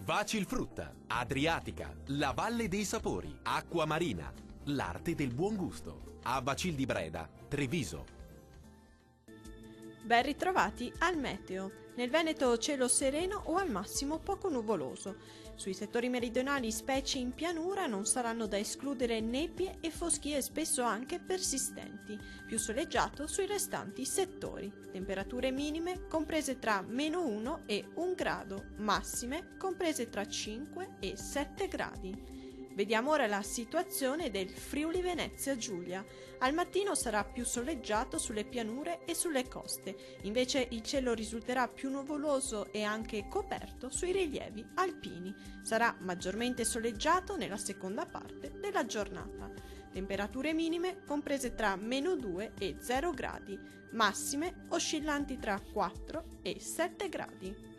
Vacilfrutta, Adriatica, la Valle dei Sapori, Acqua Marina, l'arte del buon gusto. A Bacil di Breda, Treviso. Ben ritrovati al meteo. Nel Veneto cielo sereno o al massimo poco nuvoloso. Sui settori meridionali, specie in pianura, non saranno da escludere nebbie e foschie spesso anche persistenti. Più soleggiato sui restanti settori. Temperature minime comprese tra -1 e 1 grado, massime comprese tra 5 e 7 gradi. Vediamo ora la situazione del Friuli Venezia Giulia. Al mattino sarà più soleggiato sulle pianure e sulle coste, invece il cielo risulterà più nuvoloso e anche coperto sui rilievi alpini. Sarà maggiormente soleggiato nella seconda parte della giornata. Temperature minime comprese tra -2 e 0 gradi, massime oscillanti tra 4 e 7 gradi.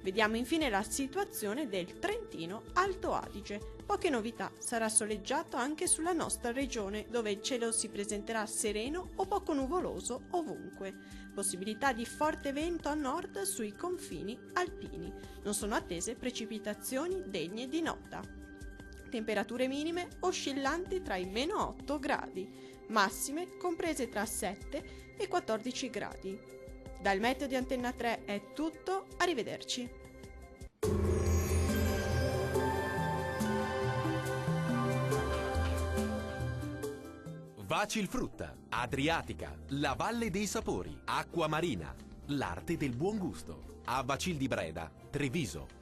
Vediamo infine la situazione del Trentino Alto Adige. Poche novità, sarà soleggiato anche sulla nostra regione, dove il cielo si presenterà sereno o poco nuvoloso ovunque. Possibilità di forte vento a nord sui confini alpini. Non sono attese precipitazioni degne di nota. Temperature minime oscillanti tra i -8 gradi, massime comprese tra 7 e 14 gradi. Dal meteo di Antenna 3 è tutto, arrivederci. Vacilfrutta, Adriatica, la Valle dei Sapori, Acqua Marina, l'arte del buon gusto. A Bacil di Breda, Treviso.